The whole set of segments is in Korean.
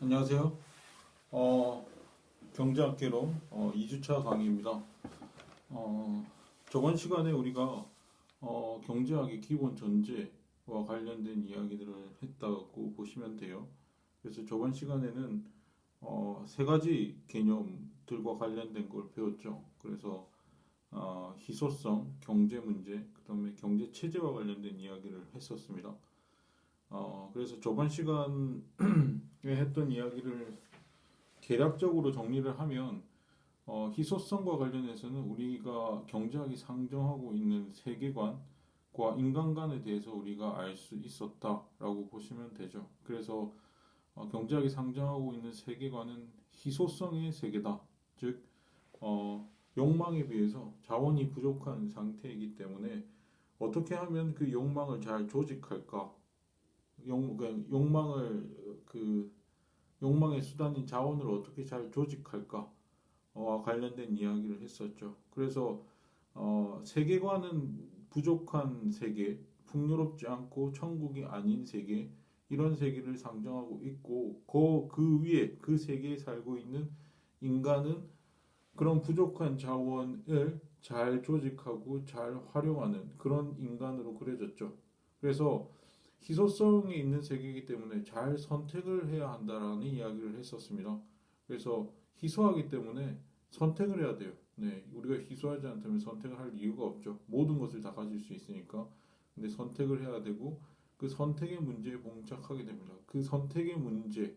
안녕하세요. 어, 경제학개론 2주차 강의입니다. 저번 시간에 우리가 경제학의 기본 전제와 관련된 이야기들을 했다고 보시면 돼요. 그래서 저번 시간에는 세 가지 개념들과 관련된 걸 배웠죠. 그래서 희소성, 경제 문제, 그다음에 경제 체제와 관련된 이야기를 했었습니다. 그래서 저번 시간에 했던 이야기를 개략적으로 정리를 하면 희소성과 관련해서는 우리가 경제학이 상정하고 있는 세계관과 인간관에 대해서 우리가 알 수 있었다라고 보시면 되죠. 그래서 경제학이 상정하고 있는 세계관은 희소성의 세계다. 즉 욕망에 비해서 자원이 부족한 상태이기 때문에 어떻게 하면 그 욕망을 잘 조직할까? 욕망을 욕망의 수단인 자원을 어떻게 잘 조직할까? 관련된 이야기를 했었죠. 그래서 세계관은 부족한 세계, 풍요롭지 않고 천국이 아닌 세계, 이런 세계를 상정하고 있고 그 위에 그 세계에 살고 있는 인간은 그런 부족한 자원을 잘 조직하고 잘 활용하는 그런 인간으로 그려졌죠. 그래서 희소성이 있는 세계이기 때문에 잘 선택을 해야 한다라는 이야기를 했었습니다. 그래서 희소하기 때문에 선택을 해야 돼요. 네, 우리가 희소하지 않다면 선택을 할 이유가 없죠. 모든 것을 다 가질 수 있으니까. 근데 선택을 해야 되고 그 선택의 문제에 봉착하게 됩니다. 그 선택의 문제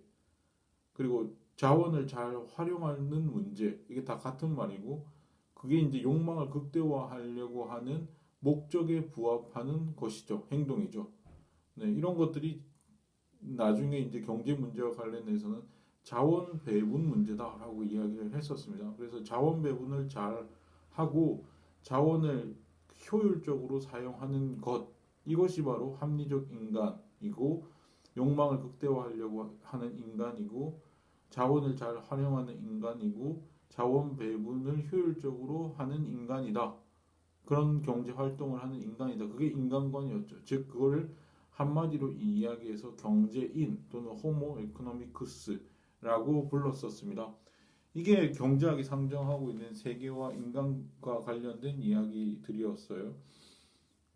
그리고 자원을 잘 활용하는 문제 이게 다 같은 말이고 그게 이제 욕망을 극대화하려고 하는 목적에 부합하는 것이죠. 행동이죠. 네, 이런 것들이 나중에 이제 경제 문제와 관련해서는 자원 배분 문제다라고 이야기를 했었습니다. 그래서 자원 배분을 잘 하고 자원을 효율적으로 사용하는 것 이것이 바로 합리적 인간이고 욕망을 극대화하려고 하는 인간이고 자원을 잘 활용하는 인간이고 자원 배분을 효율적으로 하는 인간이다. 그런 경제 활동을 하는 인간이다. 그게 인간관이었죠. 즉 그거를 한마디로 이야기해서 경제인 또는 호모 에코노미쿠스라고 불렀었습니다. 이게 경제학이 상정하고 있는 세계와 인간과 관련된 이야기들이었어요.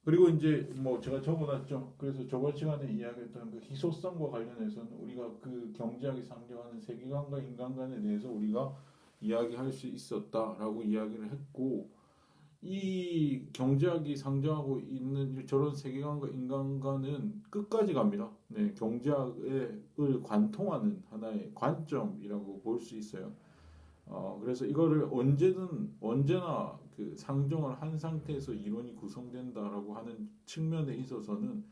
그리고 이제 뭐 제가 적어놨죠. 그래서 저번 시간에 이야기했던 그 희소성과 관련해서는 우리가 그 경제학이 상정하는 세계관과 인간관에 대해서 우리가 이야기할 수 있었다라고 이야기를 했고 이 경제학이 상정하고 있는 저런 세계관과 인간관은 끝까지 갑니다. 네, 경제학을 관통하는 하나의 관점이라고 볼 수 있어요. 그래서 이거를 언제나 그 상정을 한 상태에서 이론이 구성된다라고 하는 측면에 있어서는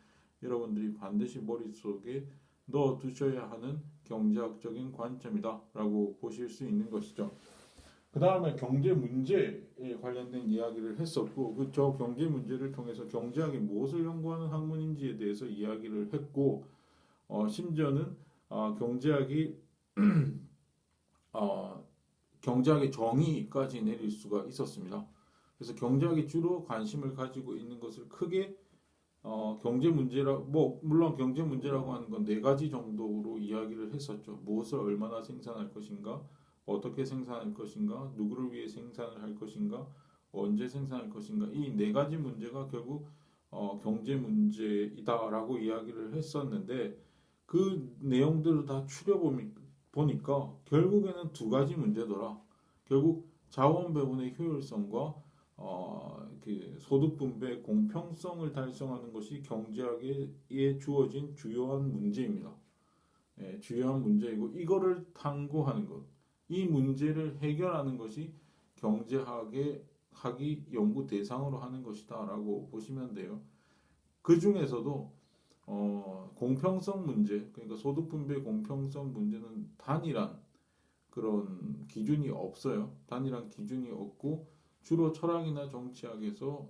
여러분들이 반드시 머릿속에 넣어 두셔야 하는 경제학적인 관점이다라고 보실 수 있는 것이죠. 그 다음에 경제 문제에 관련된 이야기를 했었고, 저 경제 문제를 통해서 경제학이 무엇을 연구하는 학문인지에 대해서 이야기를 했고, 심지어는 경제학이 어, 경제학의 정의까지 내릴 수가 있었습니다. 그래서 경제학이 주로 관심을 가지고 있는 것을 크게 경제 물론 경제 문제라고 하는 건 네 가지 정도로 이야기를 했었죠. 무엇을 얼마나 생산할 것인가, 어떻게 생산할 것인가, 누구를 위해 생산을 할 것인가, 언제 생산할 것인가. 이 네 가지 문제가 결국 경제 문제이다라고 이야기를 했었는데 그 내용들을 다 보니까 결국에는 두 가지 문제더라. 결국 자원 배분의 효율성과 그 소득 분배의 공평성을 달성하는 것이 경제학에 주어진 주요한 문제입니다. 주요한 문제이고 이거를 탐구하는 것, 이 문제를 해결하는 것이 경제학의 학이 연구 대상으로 하는 것이다라고 보시면 돼요. 그 중에서도 공평성 문제, 그러니까 소득 분배 공평성 문제는 단일한 그런 기준이 없어요. 단일한 기준이 없고 주로 철학이나 정치학에서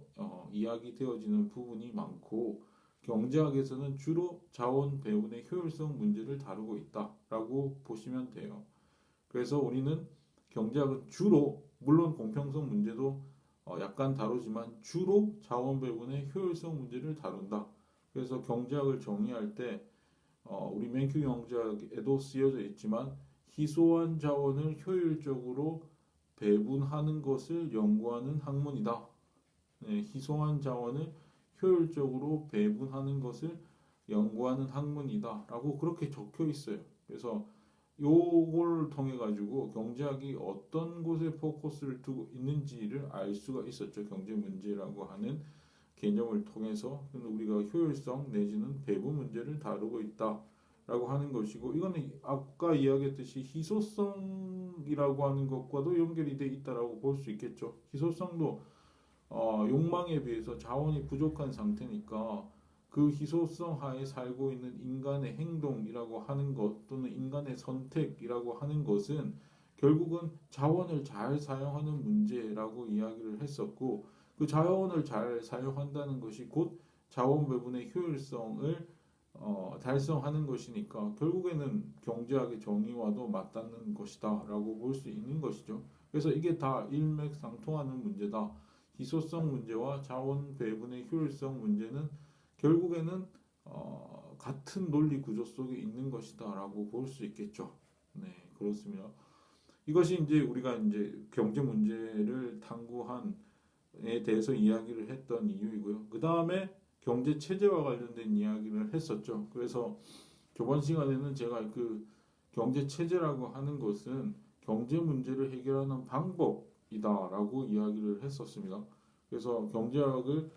이야기되어지는 부분이 많고 경제학에서는 주로 자원 배분의 효율성 문제를 다루고 있다라고 보시면 돼요. 그래서 우리는 경제학은 주로 물론 공평성 문제도 약간 다루지만 주로 자원 배분의 효율성 문제를 다룬다. 그래서 경제학을 정의할 때 우리 맨큐 경제학에도 쓰여져 있지만 희소한 자원을 효율적으로 배분하는 것을 연구하는 학문이다. 네, 희소한 자원을 효율적으로 배분하는 것을 연구하는 학문이다라고 그렇게 적혀 있어요. 그래서 요걸 통해 가지고 경제학이 어떤 곳에 포커스를 두고 있는지를 알 수가 있었죠. 경제 문제라고 하는 개념을 통해서 우리가 효율성 내지는 배분 문제를 다루고 있다라고 하는 것이고, 이거는 아까 이야기했듯이 희소성이라고 하는 것과도 연결이 돼 있다라고 볼 수 있겠죠. 희소성도 욕망에 비해서 자원이 부족한 상태니까 그 희소성 하에 살고 있는 인간의 행동이라고 하는 것 또는 인간의 선택이라고 하는 것은 결국은 자원을 잘 사용하는 문제라고 이야기를 했었고, 그 자원을 잘 사용한다는 것이 곧 자원 배분의 효율성을 달성하는 것이니까 결국에는 경제학의 정의와도 맞닿는 것이다라고 볼 수 있는 것이죠. 그래서 이게 다 일맥상통하는 문제다. 희소성 문제와 자원 배분의 효율성 문제는 결국에는 같은 논리 구조 속에 있는 것이다라고 볼 수 있겠죠. 네, 그렇습니다. 이것이 이제 우리가 이제 경제 문제를 탐구한에 대해서 이야기를 했던 이유이고요. 그 다음에 경제 체제와 관련된 이야기를 했었죠. 그래서 저번 시간에는 제가 그 경제 체제라고 하는 것은 경제 문제를 해결하는 방법이다라고 이야기를 했었습니다. 그래서 경제학을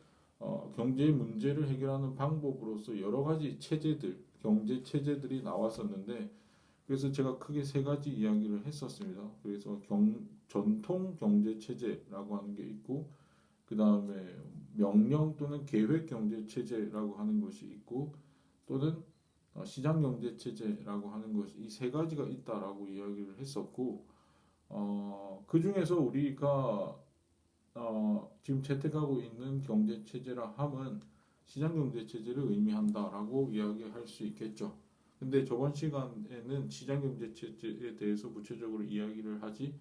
경제 문제를 해결하는 방법으로서 여러 가지 체제들, 경제 체제들이 나왔었는데, 그래서 제가 크게 세 가지 이야기를 했었습니다. 그래서 전통 경제 체제라고 하는 게 있고, 그 다음에 명령 또는 계획 경제 체제라고 하는 것이 있고, 또는 시장 경제 체제라고 하는 것이, 이 세 가지가 있다라고 이야기를 했었고, 그 중에서 우리가 지금 채택하고 있는 경제 체제라 함은 시장 경제 체제를 의미한다라고 이야기할 수 있겠죠. 근데 저번 시간에는 시장 경제 체제에 대해서 구체적으로 이야기를 하지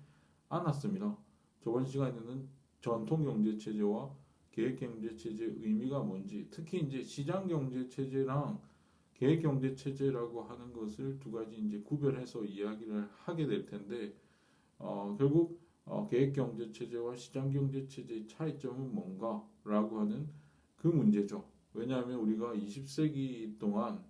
않았습니다. 저번 시간에는 전통 경제 체제와 계획 경제 체제의 의미가 뭔지, 특히 이제 시장 경제 체제랑 계획 경제 체제라고 하는 것을 두 가지 이제 구별해서 이야기를 하게 될 텐데, 결국 계획 경제 체제와 시장 경제 체제의 차이점은 뭔가라고 하는 그 문제죠. 왜냐하면 우리가 20세기 동안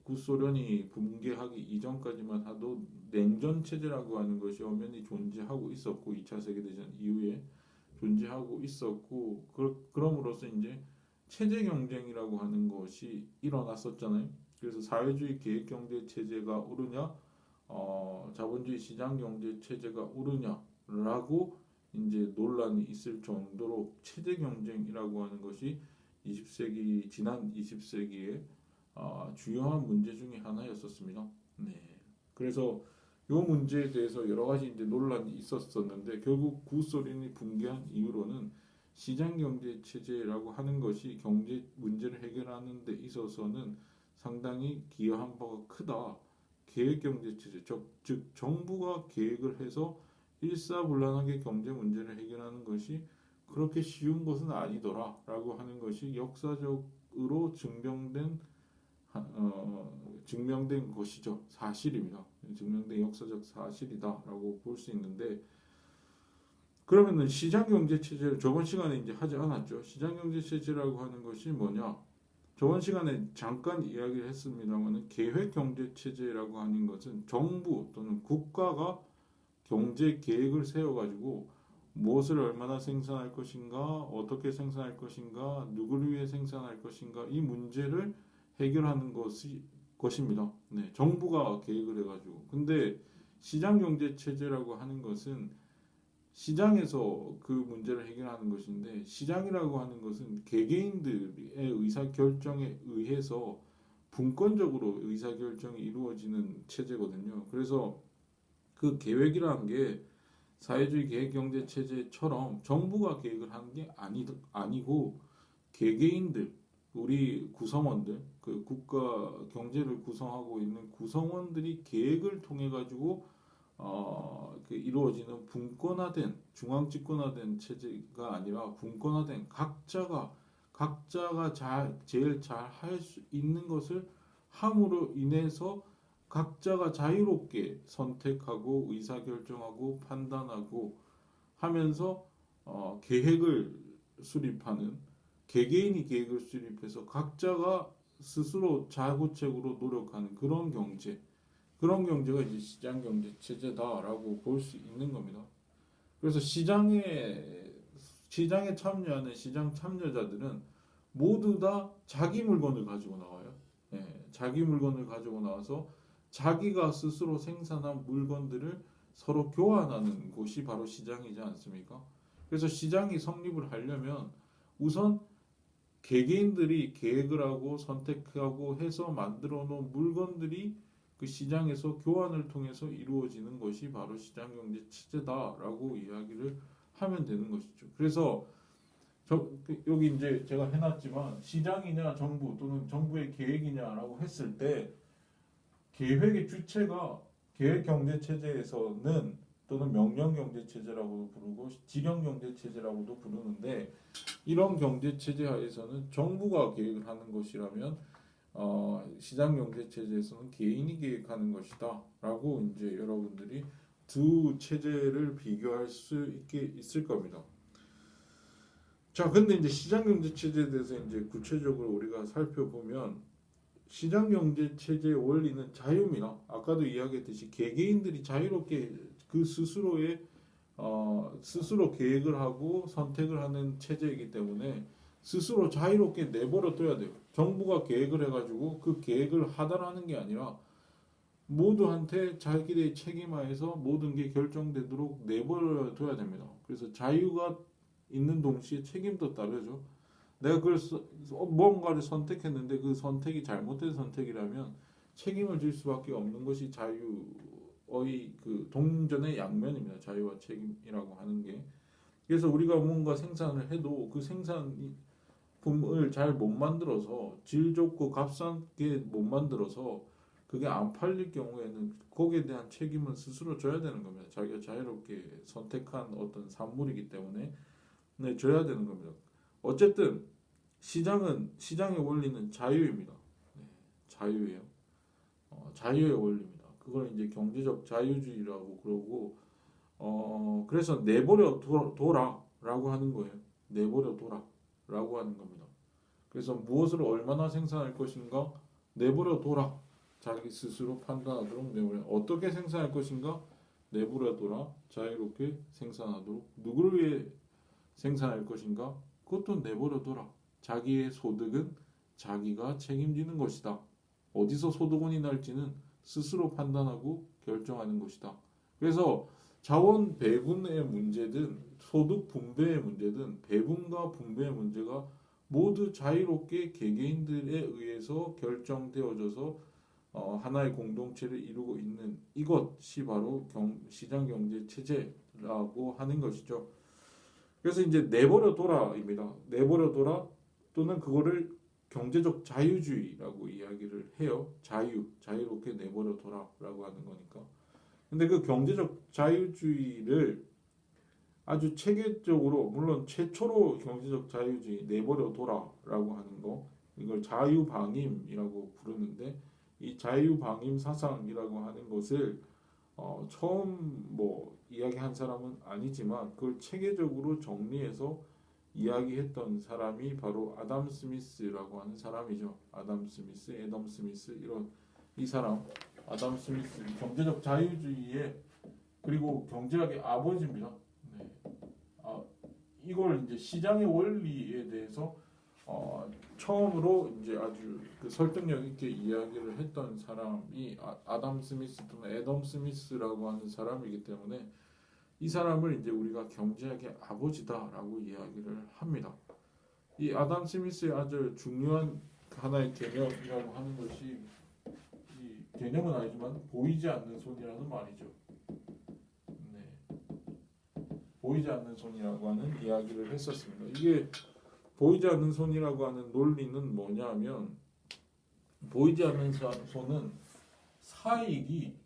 구소련이 붕괴하기 이전까지만 하도 냉전 체제라고 하는 것이 엄연히 존재하고 있었고, 2차 세계대전 이후에 존재하고 있었고, 그럼으로써 이제 체제 경쟁이라고 하는 것이 일어났었잖아요. 그래서 사회주의 계획 경제 체제가 오르냐, 자본주의 시장 경제 체제가 오르냐라고 이제 논란이 있을 정도로 체제 경쟁이라고 하는 것이 지난 20세기에 주요한 문제 중에 하나였었습니다. 네. 그래서 이 문제에 대해서 여러 가지 이제 논란이 있었었는데, 결국 구소련이 붕괴한 이후로는 시장 경제 체제라고 하는 것이 경제 문제를 해결하는 데 있어서는 상당히 기여한 바가 크다. 계획 경제 체제, 즉 정부가 계획을 해서 일사불란하게 경제 문제를 해결하는 것이 그렇게 쉬운 것은 아니더라라고 하는 것이 역사적으로 증명된 것이죠. 사실입니다. 증명된 역사적 사실이다라고 볼 수 있는데, 그러면은 시장 경제 체제를 저번 시간에 이제 하지 않았죠. 시장 경제 체제라고 하는 것이 뭐냐? 저번 시간에 잠깐 이야기를 했습니다만, 계획 경제 체제라고 하는 것은 정부 또는 국가가 경제 계획을 세워가지고 무엇을 얼마나 생산할 것인가, 어떻게 생산할 것인가, 누구를 위해 생산할 것인가, 이 문제를 해결하는 것입니다. 네, 정부가 계획을 해가지고. 근데 시장 경제 체제라고 하는 것은 시장에서 그 문제를 해결하는 것인데, 시장이라고 하는 것은 개개인들의 의사 결정에 의해서 분권적으로 의사 결정이 이루어지는 체제거든요. 그래서 그 계획이라는 게 사회주의 계획 경제 체제처럼 정부가 계획을 하는 게 아니고 개개인들, 우리 구성원들, 그 국가 경제를 구성하고 있는 구성원들이 계획을 통해 가지고 그 이루어지는 분권화된, 중앙 집권화된 체제가 아니라 분권화된, 각자가 제일 잘 할 수 있는 것을 함으로 인해서 각자가 자유롭게 선택하고 의사결정하고 판단하고 하면서 계획을 수립하는, 개개인이 계획을 수립해서 각자가 스스로 자구책으로 노력하는 그런 경제가 이제 시장 경제 체제다라고 볼 수 있는 겁니다. 그래서 시장에 참여하는 시장 참여자들은 모두 다 자기 물건을 가지고 나와요. 예, 자기 물건을 가지고 나와서 자기가 스스로 생산한 물건들을 서로 교환하는 곳이 바로 시장이지 않습니까? 그래서 시장이 성립을 하려면 우선 개개인들이 계획을 하고 선택하고 해서 만들어 놓은 물건들이 그 시장에서 교환을 통해서 이루어지는 것이 바로 시장경제 체제다라고 이야기를 하면 되는 것이죠. 그래서 여기 이제 제가 해놨지만 시장이냐 정부 또는 정부의 계획이냐라고 했을 때 계획의 주체가 계획 경제 체제에서는 또는 명령 경제 체제라고도 부르고 지령 경제 체제라고도 부르는데 이런 경제 체제 하에서는 정부가 계획을 하는 것이라면 시장 경제 체제에서는 개인이 계획하는 것이다라고 이제 여러분들이 두 체제를 비교할 수 있을 겁니다. 자, 근데 이제 시장 경제 체제에 대해서 이제 구체적으로 우리가 살펴보면 시장 경제 체제의 원리는 자유입니다. 아까도 이야기했듯이 개개인들이 자유롭게 그 스스로 계획을 하고 선택을 하는 체제이기 때문에 스스로 자유롭게 내버려 둬야 돼요. 정부가 계획을 해가지고 그 계획을 하달하는 게 아니라 모두한테 자기들의 책임하에서 모든 게 결정되도록 내버려 둬야 됩니다. 그래서 자유가 있는 동시에 책임도 따르죠. 내가 뭔가를 선택했는데 그 선택이 잘못된 선택이라면 책임을 질 수밖에 없는 것이 자유의 그 동전의 양면입니다. 자유와 책임이라고 하는 게. 그래서 우리가 뭔가 생산을 해도 그 생산품을 잘 못 만들어서 질 좋고 값싸게 못 만들어서 그게 안 팔릴 경우에는 거기에 대한 책임은 스스로 져야 되는 겁니다. 자기가 자유롭게 선택한 어떤 산물이기 때문에 줘야 되는 겁니다. 어쨌든 시장의 원리는 자유입니다. 네, 자유예요. 자유의 원리입니다. 그걸 이제 경제적 자유주의라고 그러고 그래서 내버려 둬라라고 하는 거예요. 내버려 둬라라고 하는 겁니다. 그래서 무엇을 얼마나 생산할 것인가 내버려 둬라. 자기 스스로 판단하도록 내버려. 어떻게 생산할 것인가 내버려 둬라. 자유롭게 생산하도록. 누구를 위해 생산할 것인가 그것도 내버려 둬라. 자기의 소득은 자기가 책임지는 것이다. 어디서 소득원이 날지는 스스로 판단하고 결정하는 것이다. 그래서 자원 배분의 문제든 소득 분배의 문제든 배분과 분배의 문제가 모두 자유롭게 개개인들에 의해서 결정되어져서 하나의 공동체를 이루고 있는 이것이 바로 시장 경제 체제라고 하는 것이죠. 그래서 이제 내버려 둬라입니다. 내버려 둬라 또는 그거를 경제적 자유주의라고 이야기를 해요. 자유롭게 내버려 둬라라고 하는 거니까. 근데 그 경제적 자유주의를 아주 체계적으로 물론 최초로 경제적 자유주의 내버려 둬라라고 하는 거 이걸 자유방임이라고 부르는데 이 자유방임 사상이라고 하는 것을 처음 이야기한 사람은 아니지만 그걸 체계적으로 정리해서 이야기했던 사람이 바로 아담 스미스라고 하는 사람이죠. 아담 스미스, 애덤 스미스 이 사람 아담 스미스 경제적 자유주의의 그리고 경제학의 아버지입니다. 네. 이걸 이제 시장의 원리에 대해서 처음으로 이제 아주 그 설득력 있게 이야기를 했던 사람이 아담 스미스 또는 애덤 스미스라고 하는 사람이기 때문에 이 사람을 이제 우리가 경제학의 아버지다라고 이야기를 합니다. 이 아담 스미스의 아주 중요한 하나의 개념이라고 하는 것이 이 개념은 아니지만 보이지 않는 손이라는 말이죠. 네. 보이지 않는 손이라고 하는 이야기를 했었습니다. 이게 보이지 않는 손이라고 하는 논리는 뭐냐면 보이지 않는 손은 사익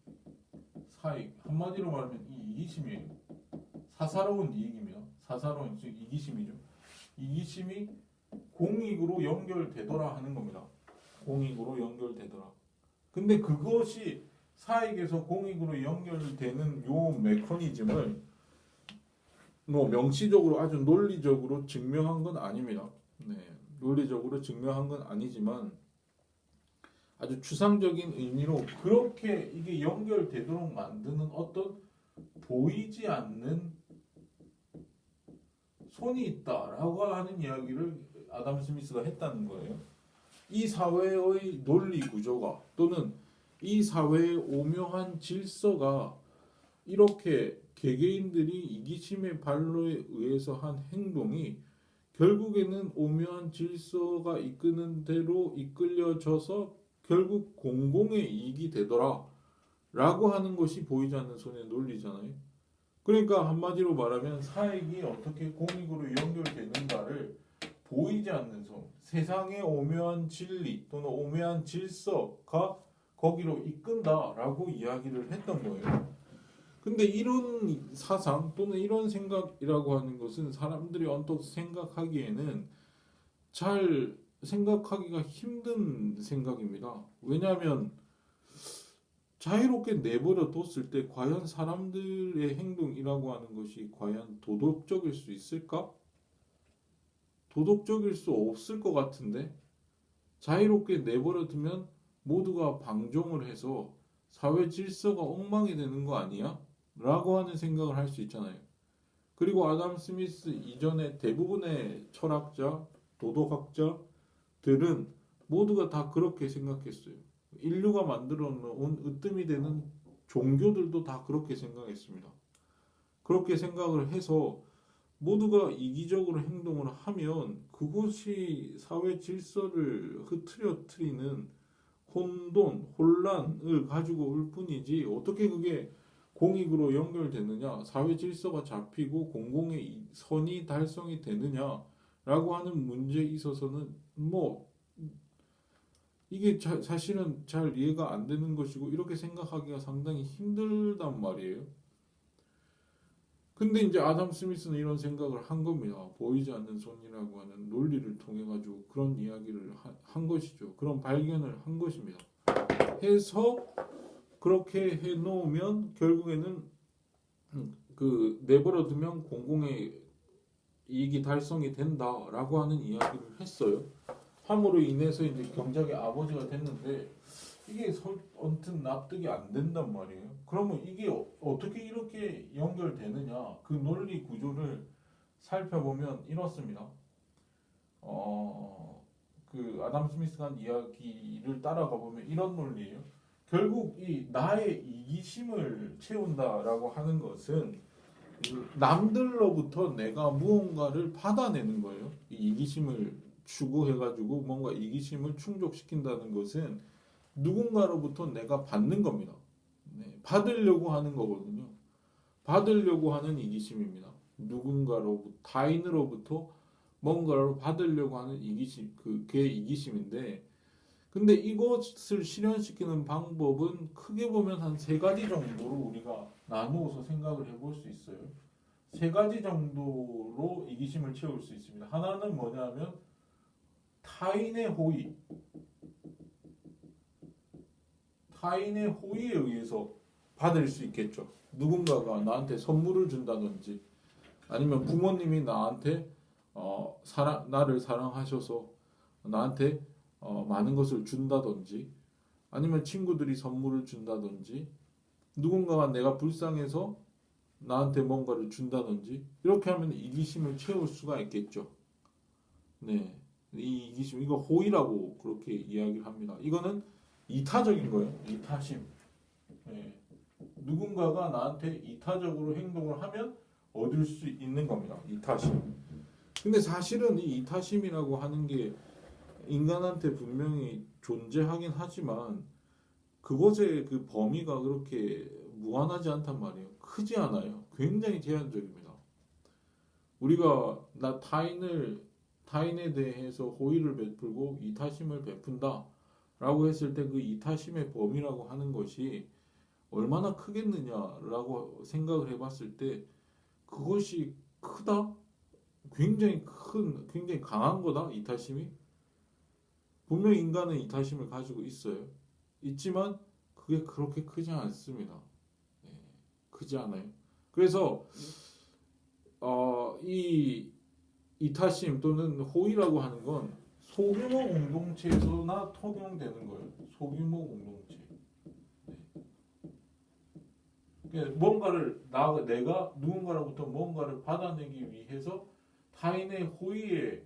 한마디로 말하면 이기심이에요. 사사로운 이익입니다. 사사로운 즉 이기심이죠. 이기심이 공익으로 연결되더라 하는 겁니다. 공익으로 연결되더라. 근데 그것이 사익에서 공익으로 연결되는 요 메커니즘을 뭐 명시적으로 아주 논리적으로 증명한 건 아닙니다. 네, 논리적으로 증명한 건 아니지만 아주 추상적인 의미로 그렇게 이게 연결되도록 만드는 어떤 보이지 않는 손이 있다라고 하는 이야기를 아담 스미스가 했다는 거예요. 이 사회의 논리 구조가 또는 이 사회의 오묘한 질서가 이렇게 개개인들이 이기심의 발로에 의해서 한 행동이 결국에는 오묘한 질서가 이끄는 대로 이끌려져서 결국 공공의 이익이 되더라 라고 하는 것이 보이지 않는 손의 논리잖아요. 그러니까 한마디로 말하면 사익이 어떻게 공익으로 연결되는가를 보이지 않는 손, 세상의 오묘한 진리 또는 오묘한 질서가 거기로 이끈다라고 이야기를 했던 거예요. 근데 이런 사상 또는 이런 생각이라고 하는 것은 사람들이 언뜻 생각하기에는 잘 생각하기가 힘든 생각입니다. 왜냐하면 자유롭게 내버려 뒀을 때 과연 사람들의 행동이라고 하는 것이 과연 도덕적일 수 있을까? 도덕적일 수 없을 것 같은데 자유롭게 내버려 두면 모두가 방종을 해서 사회 질서가 엉망이 되는 거 아니야? 라고 하는 생각을 할 수 있잖아요. 그리고 아담 스미스 이전에 대부분의 철학자, 도덕학자들은 모두가 다 그렇게 생각했어요. 인류가 만들어 놓은 으뜸이 되는 종교들도 다 그렇게 생각했습니다. 그렇게 생각을 해서 모두가 이기적으로 행동을 하면 그것이 사회 질서를 흐트러뜨리는 혼돈, 혼란을 가지고 올 뿐이지 어떻게 그게 공익으로 연결되느냐, 사회 질서가 잡히고 공공의 선이 달성이 되느냐라고 하는 문제에 있어서는 뭐 이게 사실은 잘 이해가 안 되는 것이고 이렇게 생각하기가 상당히 힘들단 말이에요. 근데 이제 아담 스미스는 이런 생각을 한 겁니다. 보이지 않는 손이라고 하는 논리를 통해 가지고 그런 이야기를 한 것이죠. 그런 발견을 한 것입니다. 해서 그렇게 해놓으면 결국에는 그 내버려 두면 공공의 이익이 달성이 된다라고 하는 이야기를 했어요. 함으로 인해서 이제 경작의 아버지가 됐는데 이게 언뜻 납득이 안 된단 말이에요. 그러면 이게 어떻게 이렇게 연결되느냐? 그 논리 구조를 살펴보면 이렇습니다. 그 아담 스미스가 한 이야기를 따라가 보면 이런 논리예요. 결국 이 나의 이기심을 채운다라고 하는 것은 남들로부터 내가 무언가를 받아내는 거예요. 이 이기심을 추구해가지고 뭔가 이기심을 충족시킨다는 것은 누군가로부터 내가 받는 겁니다. 네, 받으려고 하는 거거든요. 받으려고 하는 이기심입니다. 누군가로부터 타인으로부터 뭔가를 받으려고 하는 이기심, 그게 이기심인데, 근데 이것을 실현시키는 방법은 크게 보면 한 세 가지 정도로 우리가 나누어서 생각을 해볼 수 있어요. 세 가지 정도로 이기심을 채울 수 있습니다. 하나는 뭐냐면 타인의 호의, 타인의 호의에 의해서 받을 수 있겠죠. 누군가가 나한테 선물을 준다든지, 아니면 부모님이 나한테 나를 사랑하셔서 나한테 많은 것을 준다든지, 아니면 친구들이 선물을 준다든지, 누군가가 내가 불쌍해서 나한테 뭔가를 준다든지, 이렇게 하면 이기심을 채울 수가 있겠죠. 네, 이 이기심, 이거 호의라고 그렇게 이야기를 합니다. 이거는 이타적인 거예요. 이타심. 네. 누군가가 나한테 이타적으로 행동을 하면 얻을 수 있는 겁니다. 이타심. 근데 사실은 이 이타심이라고 하는 게 인간한테 분명히 존재하긴 하지만 그것의 그 범위가 그렇게 무한하지 않단 말이에요. 크지 않아요. 굉장히 제한적입니다. 우리가 타인에 대해서 호의를 베풀고 이타심을 베푼다라고 했을 때 그 이타심의 범위라고 하는 것이 얼마나 크겠느냐라고 생각을 해봤을 때 그것이 크다? 굉장히 강한 거다, 이타심이? 분명히 인간은 이타심을 가지고 있어요. 있지만 그게 그렇게 크지 않습니다. 예, 크지 않아요. 그래서 이 이타심 또는 호의라고 하는 건 소규모 공동체에서나 통용되는 거예요. 소규모 공동체. 그러니까 뭔가를 내가 누군가로부터 뭔가를 받아내기 위해서 타인의 호의에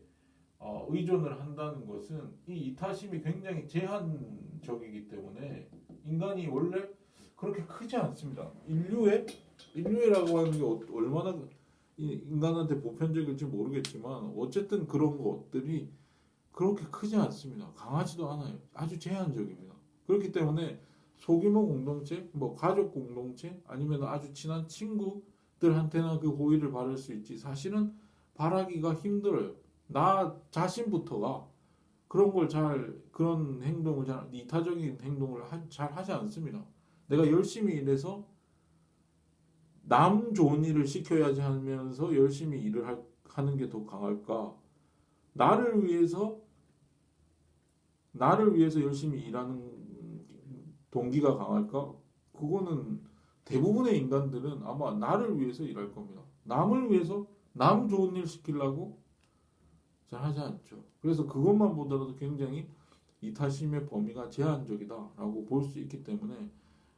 의존을 한다는 것은 이 이타심이 굉장히 제한적이기 때문에 인간이 원래 그렇게 크지 않습니다. 인류애라고 하는 게 얼마나 인간한테 보편적일지 모르겠지만 어쨌든 그런 것들이 그렇게 크지 않습니다. 강하지도 않아요. 아주 제한적입니다. 그렇기 때문에 소규모 공동체, 뭐 가족 공동체 아니면 아주 친한 친구들한테나 그 호의를 바랄 수 있지 사실은 바라기가 힘들어요. 나 자신부터가 그런 행동을 이타적인 행동을 잘 하지 않습니다. 내가 열심히 일해서 남 좋은 일을 시켜야지 하면서 열심히 하는 게 더 강할까? 나를 위해서 열심히 일하는 동기가 강할까? 그거는 대부분의 인간들은 아마 나를 위해서 일할 겁니다. 남을 위해서 남 좋은 일 시키려고 잘 하지 않죠. 그래서 그것만 보더라도 굉장히 이타심의 범위가 제한적이다라고 볼 수 있기 때문에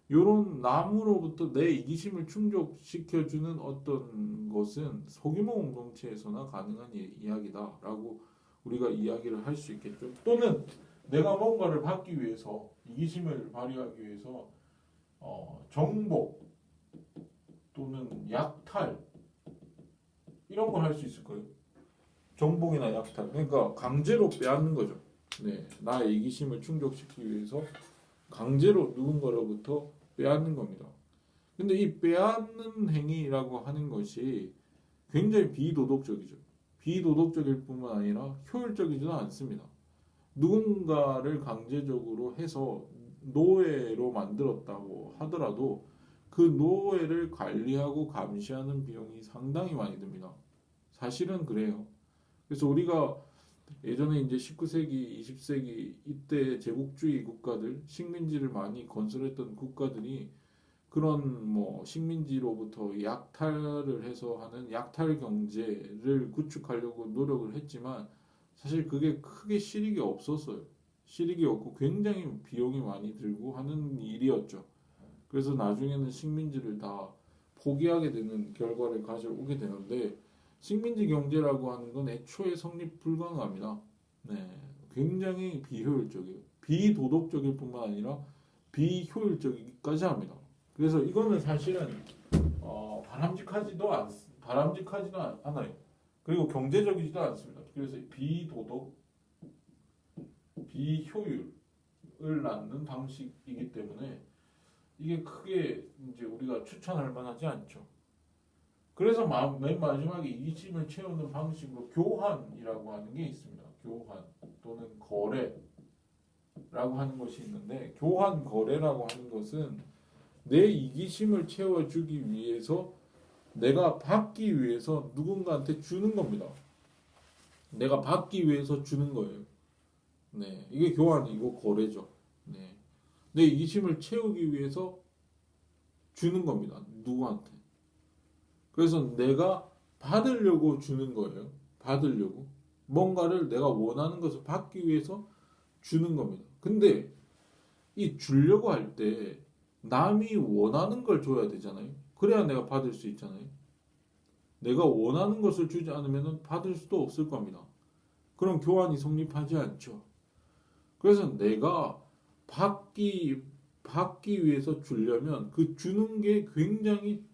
이런 남으로부터 내 이기심을 충족시켜주는 어떤 것은 소규모 공동체에서나 가능한 이야기다라고 우리가 이야기를 할 수 있겠죠. 또는 내가 뭔가를 받기 위해서 이기심을 발휘하기 위해서 정복 또는 약탈 이런 걸 할 수 있을 거예요. 정복이나 약탈 그러니까 강제로 빼앗는 거죠. 네, 나의 이기심을 충족시키기 위해서 강제로 누군가로부터 빼앗는 겁니다. 근데 이 빼앗는 행위라고 하는 것이 굉장히 비도덕적이죠. 비도덕적일 뿐만 아니라 효율적이지도 않습니다. 누군가를 강제적으로 해서 노예로 만들었다고 하더라도 그 노예를 관리하고 감시하는 비용이 상당히 많이 듭니다. 사실은 그래요. 그래서 우리가 예전에 이제 19세기, 20세기 이때 제국주의 국가들, 식민지를 많이 건설했던 국가들이 그런 뭐 식민지로부터 약탈을 해서 하는 약탈 경제를 구축하려고 노력을 했지만 사실 그게 크게 실익이 없었어요. 실익이 없고 굉장히 비용이 많이 들고 하는 일이었죠. 그래서 나중에는 식민지를 다 포기하게 되는 결과를 가져오게 되는데 식민지 경제라고 하는 건 애초에 성립 불가능합니다. 네, 굉장히 비효율적이에요. 비도덕적일 뿐만 아니라 비효율적이기까지 합니다. 그래서 이거는 사실은 바람직하지도 않아요. 그리고 경제적이지도 않습니다. 그래서 비도덕, 비효율을 낳는 방식이기 때문에 이게 크게 이제 우리가 추천할 만하지 않죠. 그래서 맨 마지막에 이기심을 채우는 방식으로 교환이라고 하는 게 있습니다. 교환 또는 거래라고 하는 것이 있는데 교환 거래라고 하는 것은 내 이기심을 채워주기 위해서 내가 받기 위해서 누군가한테 주는 겁니다. 내가 받기 위해서 주는 거예요. 네, 이게 교환이고 거래죠. 네, 내 이기심을 채우기 위해서 주는 겁니다. 누구한테. 그래서 내가 받으려고 주는 거예요. 받으려고. 뭔가를 내가 원하는 것을 받기 위해서 주는 겁니다. 근데 이 주려고 할 때 남이 원하는 걸 줘야 되잖아요. 그래야 내가 받을 수 있잖아요. 내가 원하는 것을 주지 않으면 받을 수도 없을 겁니다. 그럼 교환이 성립하지 않죠. 그래서 내가 받기 위해서 주려면 그 주는 게 굉장히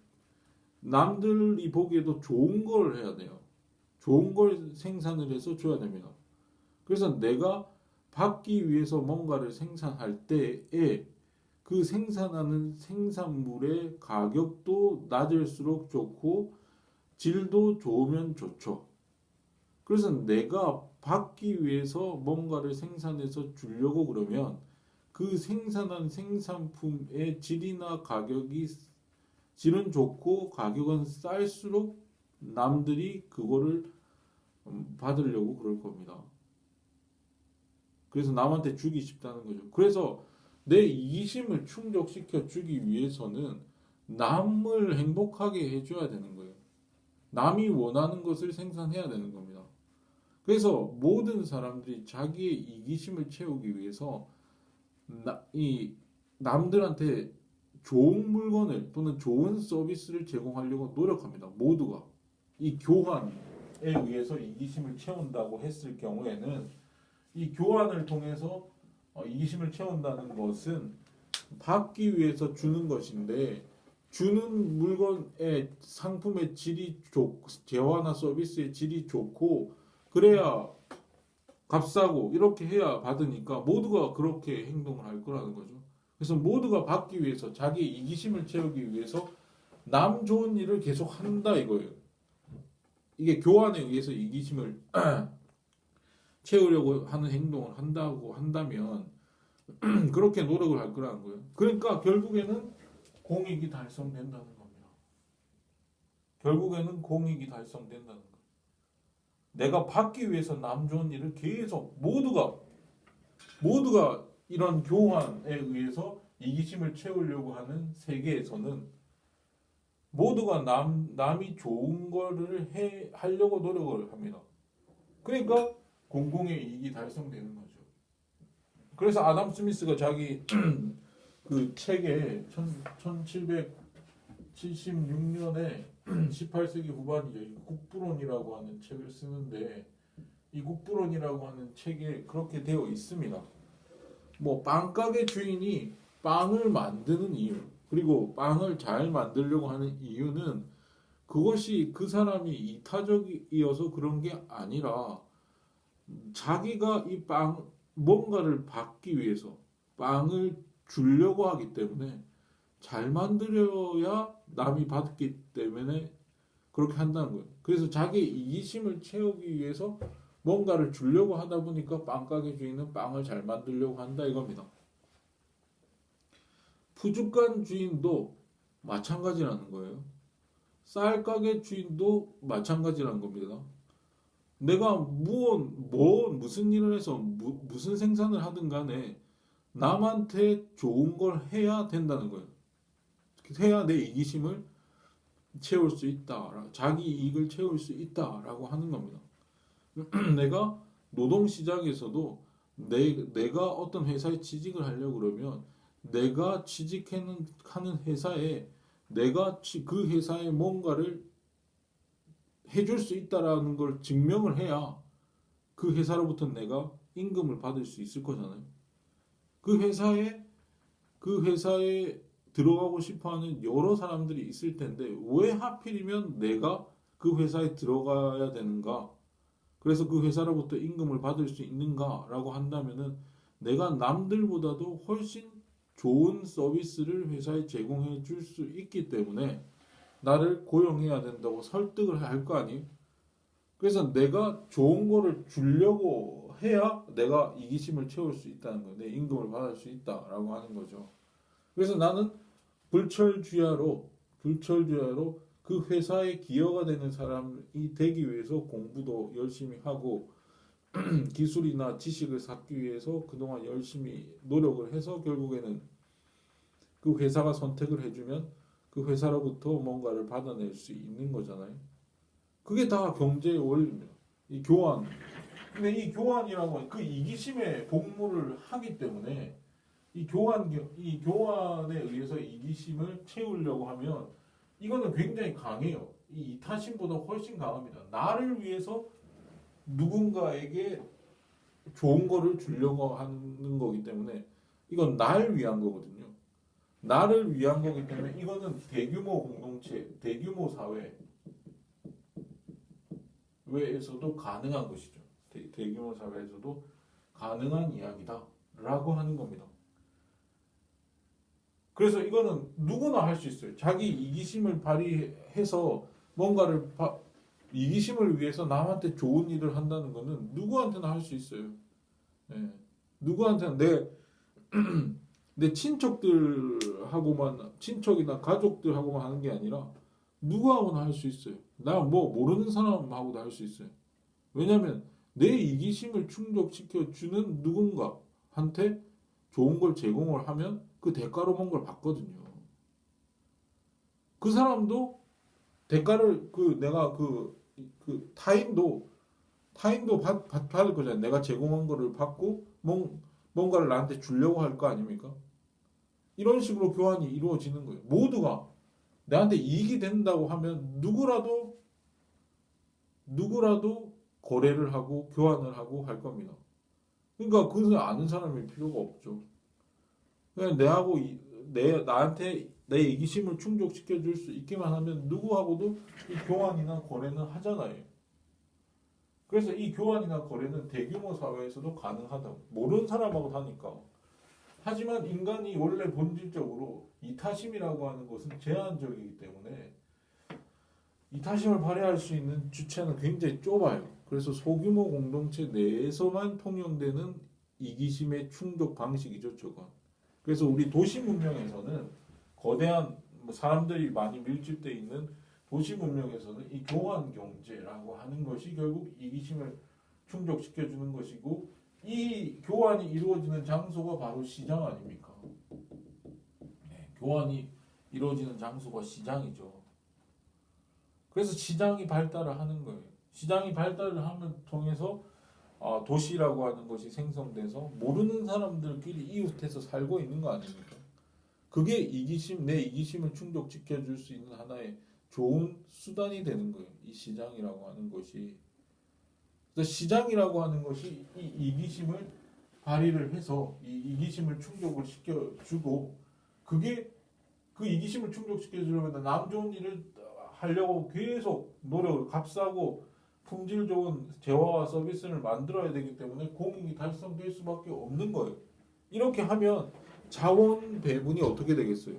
남들이 보기에도 좋은 걸 해야 돼요. 좋은 걸 생산을 해서 줘야 됩니다. 그래서 내가 받기 위해서 뭔가를 생산할 때에 그 생산하는 생산물의 가격도 낮을수록 좋고 질도 좋으면 좋죠. 그래서 내가 받기 위해서 뭔가를 생산해서 주려고 그러면 그 생산한 생산품의 질이나 가격이 질은 좋고 가격은 쌀수록 남들이 그거를 받으려고 그럴 겁니다. 그래서 남한테 주기 싶다는 거죠. 그래서 내 이기심을 충족시켜 주기 위해서는 남을 행복하게 해줘야 되는 거예요. 남이 원하는 것을 생산해야 되는 겁니다. 그래서 모든 사람들이 자기의 이기심을 채우기 위해서 이 남들한테 좋은 물건을 또는 좋은 서비스를 제공하려고 노력합니다. 모두가. 이 교환에 의해서 이기심을 채운다고 했을 경우에는 이 교환을 통해서 이기심을 채운다는 것은 받기 위해서 주는 것인데 주는 물건의 상품의 질이 좋고 재화나 서비스의 질이 좋고 그래야 값싸고 이렇게 해야 받으니까 모두가 그렇게 행동을 할 거라는 거죠. 그래서 모두가 받기 위해서 자기 이기심을 채우기 위해서 남 좋은 일을 계속 한다 이거예요. 이게 교환에 의해서 이기심을 채우려고 하는 행동을 한다고 한다면 그렇게 노력을 할 거라는 거예요. 그러니까 결국에는 공익이 달성된다는 겁니다. 결국에는 공익이 달성된다는 거예요. 내가 받기 위해서 남 좋은 일을 계속 모두가 이런 교환에 의해서 이기심을 채우려고 하는 세계에서는 모두가 남이 좋은 거를 하려고 노력을 합니다. 그러니까 공공의 이익이 달성되는 거죠. 그래서 아담 스미스가 자기 그 책에 1776년에 18세기 후반이죠. 국부론이라고 하는 책을 쓰는데 이 국부론이라고 하는 책에 그렇게 되어 있습니다. 뭐 빵가게 주인이 빵을 만드는 이유 그리고 빵을 잘 만들려고 하는 이유는 그것이 그 사람이 이타적이어서 그런 게 아니라 자기가 이 뭔가를 받기 위해서 빵을 주려고 하기 때문에 잘 만들어야 남이 받기 때문에 그렇게 한다는 거예요. 그래서 자기 이기심을 채우기 위해서 뭔가를 주려고 하다 보니까 빵가게 주인은 빵을 잘 만들려고 한다 이겁니다. 푸주간 주인도 마찬가지라는 거예요. 쌀가게 주인도 마찬가지라는 겁니다. 내가 무슨 일을 해서 무슨 생산을 하든 간에 남한테 좋은 걸 해야 된다는 거예요. 해야 내 이기심을 채울 수 있다. 자기 이익을 채울 수 있다라고 하는 겁니다. 내가 노동시장에서도 내가 어떤 회사에 취직을 하려고 그러면 내가 취직하는 회사에 내가 그 회사에 뭔가를 해줄 수 있다라는 걸 증명을 해야 그 회사로부터 내가 임금을 받을 수 있을 거잖아요. 그 회사에 들어가고 싶어하는 여러 사람들이 있을 텐데 왜 하필이면 내가 그 회사에 들어가야 되는가? 그래서 그 회사로부터 임금을 받을 수 있는가라고 한다면은 내가 남들보다도 훨씬 좋은 서비스를 회사에 제공해 줄 수 있기 때문에 나를 고용해야 된다고 설득을 할 거 아니에요? 그래서 내가 좋은 거를 주려고 해야 내가 이기심을 채울 수 있다는 거예요. 내 임금을 받을 수 있다라고 하는 거죠. 그래서 나는 불철주야로 그 회사의 기여가 되는 사람이 되기 위해서 공부도 열심히 하고 기술이나 지식을 쌓기 위해서 그동안 열심히 노력을 해서 결국에는 그 회사가 선택을 해주면 그 회사로부터 뭔가를 받아낼 수 있는 거잖아요. 그게 다 경제의 원리입니다. 이 교환. 근데 이 교환이라고 그 이기심에 복무를 하기 때문에 이 교환에 의해서 이기심을 채우려고 하면 이거는 굉장히 강해요. 이 이타심보다 훨씬 강합니다. 나를 위해서 누군가에게 좋은 거를 주려고 하는 거기 때문에 이건 날 위한 거거든요. 나를 위한 거기 때문에 이거는 대규모 공동체, 대규모 사회에서도 가능한 것이죠. 대규모 사회에서도 가능한 이야기다라고 하는 겁니다. 그래서 이거는 누구나 할 수 있어요. 자기 이기심을 발휘해서 뭔가를 이기심을 위해서 남한테 좋은 일을 한다는 거는 누구한테나 할 수 있어요. 네. 누구한테나 내 친척이나 가족들하고만 하는 게 아니라 누구하고나 할 수 있어요. 나 모르는 사람하고도 할 수 있어요. 왜냐하면 내 이기심을 충족시켜 주는 누군가한테 좋은 걸 제공을 하면 그 대가로 뭔가를 받거든요. 그 사람도 대가를 내가 타인도 받을 거잖아요. 내가 제공한 거를 받고 뭔가를 나한테 주려고 할 거 아닙니까? 이런 식으로 교환이 이루어지는 거예요. 모두가 나한테 이익이 된다고 하면 누구라도 거래를 하고 교환을 하고 할 겁니다. 그러니까 그것을 아는 사람이 필요가 없죠. 그냥 나한테 내 이기심을 충족시켜 줄 수 있기만 하면 누구하고도 이 교환이나 거래는 하잖아요. 그래서 이 교환이나 거래는 대규모 사회에서도 가능하다고. 모르는 사람하고 하니까. 하지만 인간이 원래 본질적으로 이타심이라고 하는 것은 제한적이기 때문에 이타심을 발휘할 수 있는 주체는 굉장히 좁아요. 그래서 소규모 공동체 내에서만 통용되는 이기심의 충족 방식이죠, 저건. 그래서 우리 도시 문명에서는 거대한 사람들이 많이 밀집되어 있는 도시 문명에서는 이 교환 경제라고 하는 것이 결국 이기심을 충족시켜 주는 것이고, 이 교환이 이루어지는 장소가 바로 시장 아닙니까? 네, 교환이 이루어지는 장소가 시장이죠. 그래서 시장이 발달을 하는 거예요. 시장이 발달을 하면 통해서 도시라고 하는 것이 생성돼서 모르는 사람들끼리 이웃해서 살고 있는 거 아닙니까? 그게 내 이기심을 충족시켜 줄 수 있는 하나의 좋은 수단이 되는 거예요. 이 시장이라고 하는 것이. 그래서 시장이라고 하는 것이 이 이기심을 발휘를 해서 이 이기심을 충족을 시켜주고, 그게 그 이기심을 충족시켜 주려면 남 좋은 일을 하려고 계속 노력을 값싸고 품질 좋은 재화와 서비스를 만들어야 되기 때문에 공익이 달성될 수밖에 없는 거예요. 이렇게 하면 자원 배분이 어떻게 되겠어요?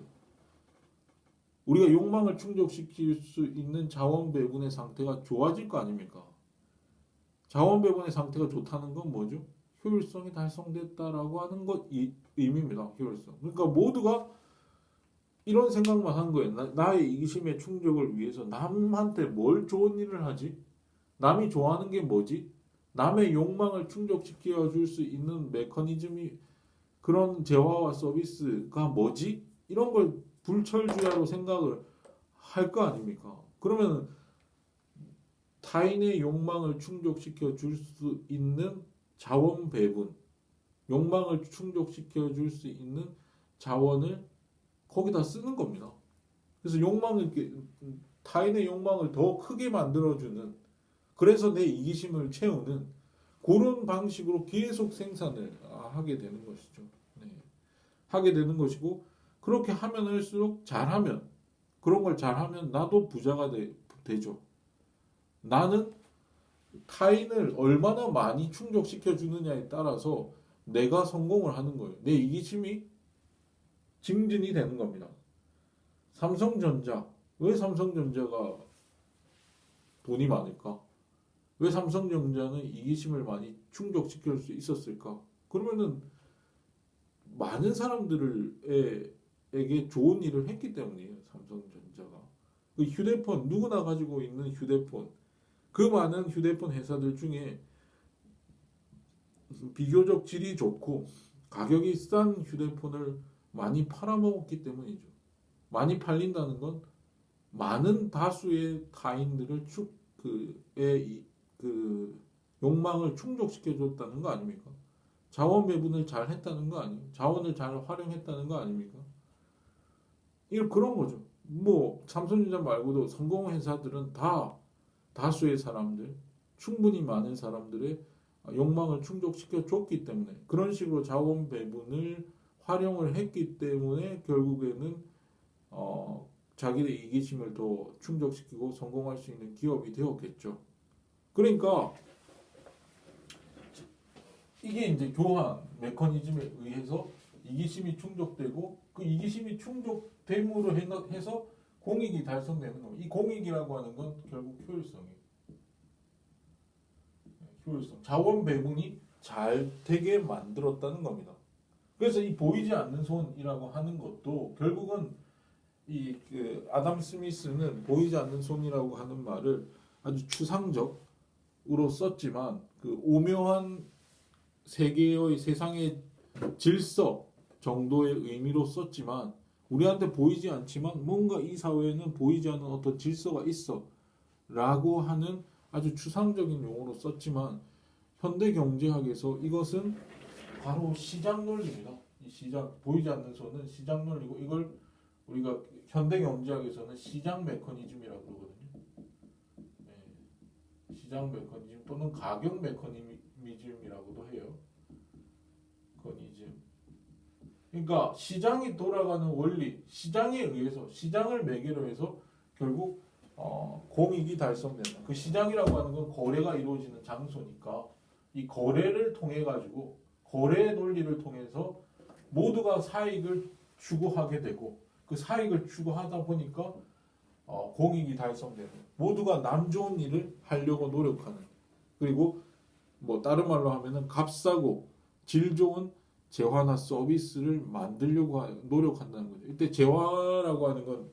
우리가 욕망을 충족시킬 수 있는 자원 배분의 상태가 좋아질 거 아닙니까? 자원 배분의 상태가 좋다는 건 뭐죠? 효율성이 달성됐다라고 하는 것 의미입니다. 효율성. 그러니까 모두가 이런 생각만 한 거예요. 나의 이기심의 충족을 위해서 남한테 뭘 좋은 일을 하지? 남이 좋아하는 게 뭐지? 남의 욕망을 충족시켜 줄 수 있는 메커니즘이, 그런 재화와 서비스가 뭐지? 이런 걸 불철주야로 생각을 할 거 아닙니까? 그러면 타인의 욕망을 충족시켜 줄 수 있는 자원 배분, 욕망을 충족시켜 줄 수 있는 자원을 거기다 쓰는 겁니다. 그래서 타인의 욕망을 더 크게 만들어주는, 그래서 내 이기심을 채우는 그런 방식으로 계속 생산을 하게 되는 것이죠. 네. 하게 되는 것이고, 그렇게 하면 할수록 그런 걸 잘하면 나도 부자가 되죠. 나는 타인을 얼마나 많이 충족시켜 주느냐에 따라서 내가 성공을 하는 거예요. 내 이기심이 증진이 되는 겁니다. 왜 삼성전자가 돈이 많을까? 왜 삼성전자는 이기심을 많이 충족시킬 수 있었을까? 그러면은 많은 사람들에게 좋은 일을 했기 때문이에요. 삼성전자가. 그 휴대폰, 누구나 가지고 있는 휴대폰, 그 많은 휴대폰 회사들 중에 비교적 질이 좋고 가격이 싼 휴대폰을 많이 팔아먹었기 때문이죠. 많이 팔린다는 건 많은 다수의 타인들을 욕망을 충족시켜 줬다는 거 아닙니까? 자원 배분을 잘 했다는 거 아니에요? 자원을 잘 활용했다는 거 아닙니까? 그런 거죠. 삼성전자 말고도 성공 회사들은 다수의 사람들, 충분히 많은 사람들의 욕망을 충족시켜 줬기 때문에, 그런 식으로 자원 배분을 활용을 했기 때문에 결국에는 자기의 이기심을 더 충족시키고 성공할 수 있는 기업이 되었겠죠. 그러니까 이게 이제 교환 메커니즘에 의해서 이기심이 충족되고, 그 이기심이 충족됨으로 해서 공익이 달성되는 겁니다. 이 공익이라고 하는 건 결국 효율성이에요. 효율성. 자원 배분이 잘 되게 만들었다는 겁니다. 그래서 이 보이지 않는 손이라고 하는 것도 결국은 아담 스미스는 보이지 않는 손이라고 하는 말을 아주 추상적, 으로 썼지만 그 오묘한 세계의 세상의 질서 정도의 의미로 썼지만 우리한테 보이지 않지만 뭔가 이 사회에는 보이지 않는 어떤 질서가 있어 라고 하는 아주 추상적인 용어로 썼지만 현대 경제학에서 이것은 바로 시장 논리입니다. 이 시장 보이지 않는 손은 시장 논리고 이걸 우리가 현대 경제학에서는 시장 메커니즘이라고 그러거든요. 네. 시장 메커니즘 또는 가격 메커니즘이라고도 해요. 메커니즘. 그러니까 시장이 돌아가는 원리, 시장에 의해서 시장을 매개로 해서 결국 공익이 달성된다. 그 시장이라고 하는 건 거래가 이루어지는 장소니까 이 거래를 통해 가지고 거래 논리를 통해서 모두가 사익을 추구하게 되고 그 사익을 추구하다 보니까 공익이 달성되는 모두가 남 좋은 일을 하려고 노력하는 그리고 뭐 다른 말로 하면은 값싸고 질 좋은 재화나 서비스를 만들려고 노력한다는 거죠. 이때 재화라고 하는 건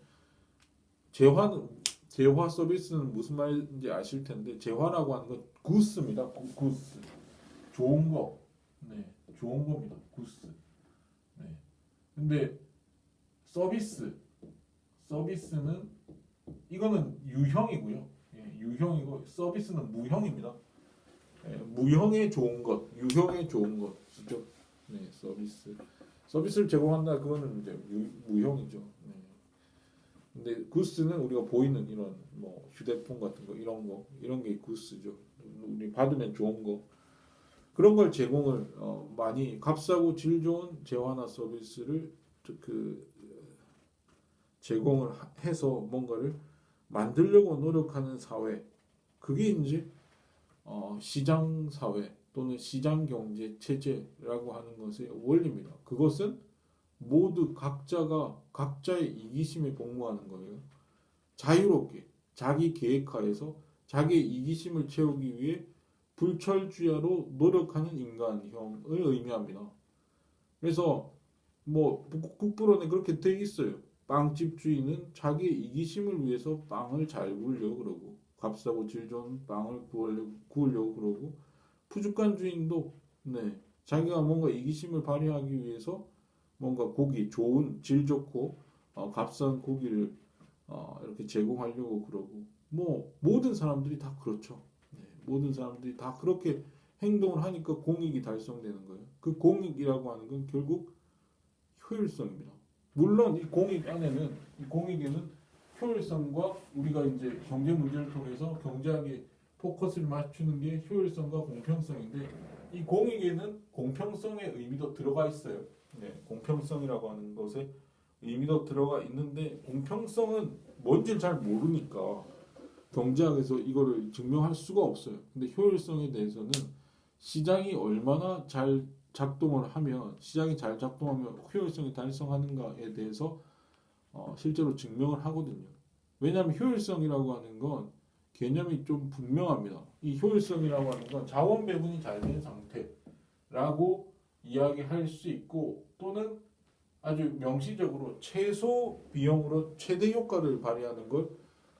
재화 서비스는 무슨 말인지 아실 텐데 재화라고 하는 건 구스입니다. 구스 좋은 거, 네, 좋은 겁니다. 구스. 네. 근데 서비스는 이거는 유형이고요. 예, 유형이고 서비스는 무형입니다. 예, 무형의 좋은 것, 유형의 좋은 것이죠. 네, 서비스를 제공한다 그거는 이제 무형이죠. 네. 근데 구스는 우리가 보이는 이런 뭐 휴대폰 같은 거 이런 게 구스죠. 우리 받으면 좋은 거 그런 걸 제공을 많이 값싸고 질 좋은 재화나 서비스를 그 제공을 해서 뭔가를 만들려고 노력하는 사회 그게 이제 시장 사회 또는 시장 경제 체제라고 하는 것의 원리입니다. 그것은 모두 각자가 각자의 이기심에 복무하는 거예요. 자유롭게 자기 계획하에서 자기의 이기심을 채우기 위해 불철주야로 노력하는 인간형을 의미합니다. 그래서 뭐 국부론에 그렇게 돼 있어요. 빵집 주인은 자기의 이기심을 위해서 빵을 잘 구우려고 그러고 값싸고 질 좋은 빵을 구우려고 그러고 푸주간 주인도 네, 자기가 뭔가 이기심을 발휘하기 위해서 뭔가 고기 좋은 질 좋고 값싼 고기를 이렇게 제공하려고 그러고 뭐 모든 사람들이 다 그렇죠. 네, 모든 사람들이 다 그렇게 행동을 하니까 공익이 달성되는 거예요. 그 공익이라고 하는 건 결국 효율성입니다. 물론 이 공익에는 효율성과 우리가 이제 경제 문제를 통해서 경제학에 포커스를 맞추는 게 효율성과 공평성인데 이 공익에는 공평성의 의미도 들어가 있어요. 네, 공평성이라고 하는 것에 의미도 들어가 있는데 공평성은 뭔지 잘 모르니까 경제학에서 이거를 증명할 수가 없어요. 근데 효율성에 대해서는 시장이 얼마나 잘 작동을 하면 시장이 잘 작동하면 효율성이 달성하는가에 대해서 실제로 증명을 하거든요. 왜냐하면 효율성이라고 하는 건 개념이 좀 분명합니다. 이 효율성이라고 하는 건 자원 배분이 잘 된 상태라고 이야기할 수 있고 또는 아주 명시적으로 최소 비용으로 최대 효과를 발휘하는 걸